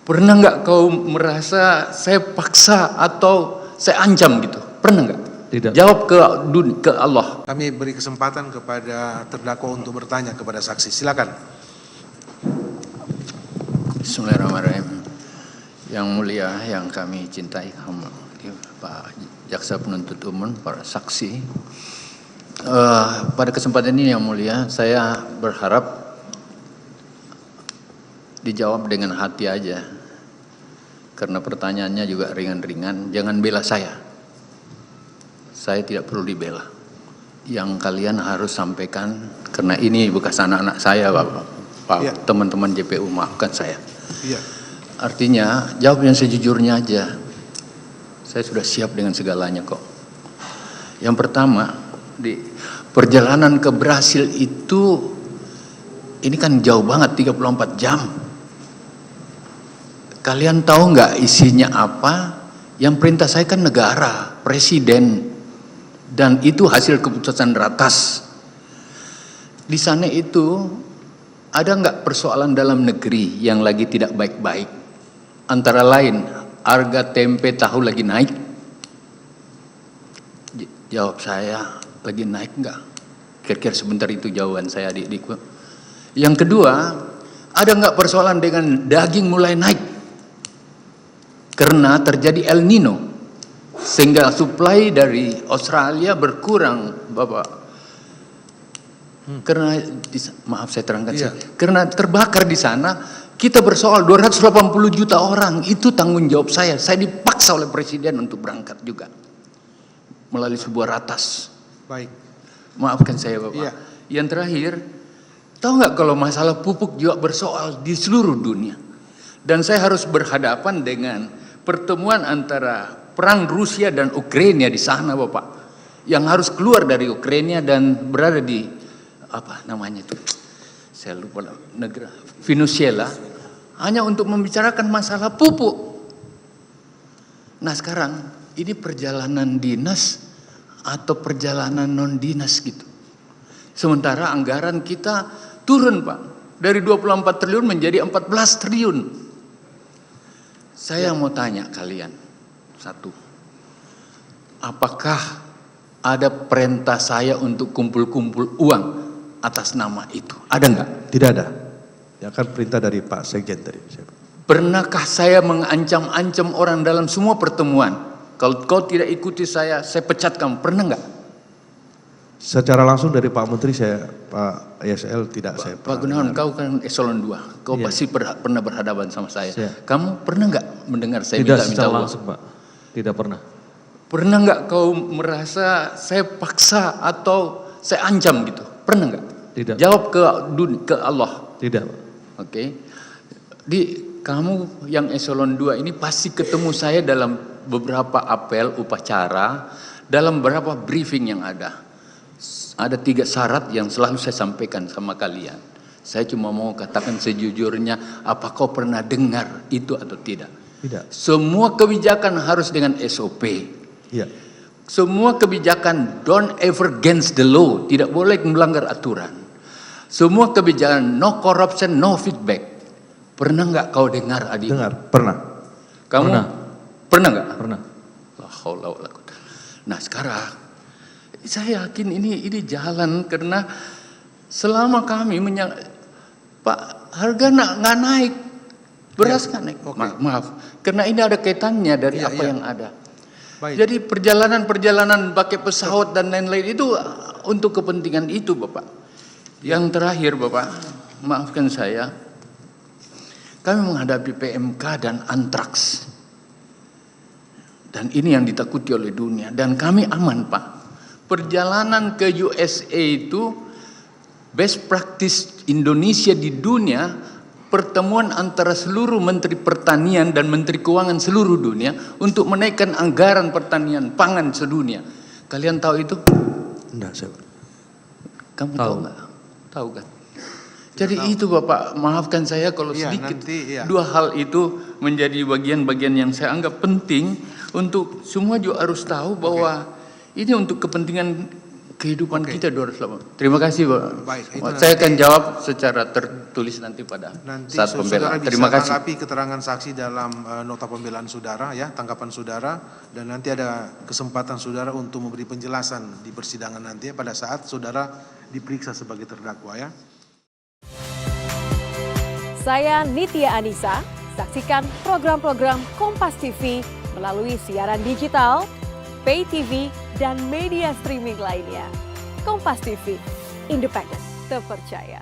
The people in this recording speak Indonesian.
Pernah nggak kau merasa saya paksa atau saya ancam gitu? Pernah nggak? Tidak. Jawab ke Allah. Kami beri kesempatan kepada terdakwa untuk bertanya kepada saksi. Silakan. Bismillahirrahmanirrahim. Yang mulia, yang kami cintai, Pak Jaksa Penuntut Umum, para saksi. Pada kesempatan ini yang mulia, saya berharap dijawab dengan hati aja. Karena pertanyaannya juga ringan-ringan. Jangan bela saya. Saya tidak perlu dibela. Yang kalian harus sampaikan, karena ini bekas anak-anak saya, Pak, Ya. teman-teman JPU, maafkan saya. Iya. Artinya, jawab yang sejujurnya aja. Saya sudah siap dengan segalanya kok. Yang pertama, di perjalanan ke Brasil itu, ini kan jauh banget, 34 jam. Kalian tahu nggak isinya apa? Yang perintah saya kan negara, presiden. Dan itu hasil keputusan ratas. Di sana itu, ada nggak persoalan dalam negeri yang lagi tidak baik-baik? Antara lain, harga tempe tahu lagi naik. Jawab saya, lagi naik nggak? Kira-kira sebentar itu jawaban saya, adik-adikku. Yang kedua, ada nggak persoalan dengan daging mulai naik? Karena terjadi El Nino. Sehingga suplai dari Australia berkurang, Bapak. Karena, maaf saya terangkan, Iya. karena terbakar di sana, kita bersoal 280 juta orang, itu tanggung jawab saya. Saya dipaksa oleh presiden untuk berangkat juga. Melalui sebuah ratas. Baik. Maafkan saya Bapak. Iya. Yang terakhir, tahu nggak kalau masalah pupuk juga bersoal di seluruh dunia. Dan saya harus berhadapan dengan pertemuan antara perang Rusia dan Ukraina di sana Bapak. Yang harus keluar dari Ukraina dan berada di, apa namanya itu, saya lupa negara, Venezuela. Hanya untuk membicarakan masalah pupuk. Nah sekarang, ini perjalanan dinas atau perjalanan non dinas gitu. Sementara anggaran kita turun Pak, dari 24 triliun menjadi 14 triliun. Saya mau tanya kalian satu, apakah ada perintah saya untuk kumpul-kumpul uang atas nama itu? Ada enggak? Tidak ada. Ya kan perintah dari Pak Sekjen tadi. Pernahkah saya mengancam-ancam orang dalam semua pertemuan? Kalau kau tidak ikuti saya pecat kamu. Pernah enggak? Secara langsung dari Pak Menteri saya, Pak YSL tidak saya Pak Gunawan, kau kan eselon 2. Kau Iya. pasti pernah berhadapan sama saya. Iya. Kamu pernah enggak mendengar saya tidak minta-minta secara uang? langsung Pak. Tidak pernah. Pernah enggak kau merasa saya paksa atau saya ancam gitu? Pernah enggak? Tidak. Jawab ke Allah. Tidak Pak. Oke. Kamu yang eselon 2 ini pasti ketemu saya dalam beberapa apel upacara, dalam beberapa briefing yang ada. Ada 3 syarat yang selalu saya sampaikan sama kalian. Saya cuma mau katakan sejujurnya, apa kau pernah dengar itu atau tidak? Tidak. Semua kebijakan harus dengan SOP. Iya. Semua kebijakan don't ever against the law, tidak boleh melanggar aturan. Semua kebijakan no corruption, no feedback. Pernah nggak kau dengar adik? Dengar. Pernah. Kamu pernah nggak? Pernah. La haula wala quwwata. Nah sekarang saya yakin ini jalan karena selama kami Pak, harga nggak naik, beras nggak naik. Oke. Maaf, karena ini ada kaitannya dari Iya, apa iya. yang ada. Baik. Jadi perjalanan pakai pesawat dan lain-lain itu untuk kepentingan itu Bapak. Yang terakhir Bapak, maafkan saya, kami menghadapi PMK dan antraks. Dan ini yang ditakuti oleh dunia. Dan kami aman Pak. Perjalanan ke USA itu best practice Indonesia di dunia, pertemuan antara seluruh Menteri Pertanian dan Menteri Keuangan seluruh dunia untuk menaikkan anggaran pertanian pangan sedunia. Kalian tahu itu? Enggak, saya. Kamu tahu nggak? Tahu kan? Jadi itu Bapak, maafkan saya kalau Iya, sedikit. nanti, iya. 2 hal itu menjadi bagian-bagian yang saya anggap penting untuk semua juga harus tahu bahwa ini untuk kepentingan kehidupan Oke. kita 280. Terima kasih Pak. Baik, itu Saya nanti- akan jawab secara tertulis nanti pada Nanti saat saudara pembelaan. bisa Terima kasih. tanggapi keterangan saksi dalam nota pembelaan saudara ya, tanggapan saudara, dan nanti ada kesempatan saudara untuk memberi penjelasan di persidangan nanti ya, pada saat saudara diperiksa sebagai terdakwa ya. Saya Nitya Anissa, saksikan program-program Kompas TV melalui siaran digital, pay TV, dan media streaming lainnya. Kompas TV, independen, terpercaya.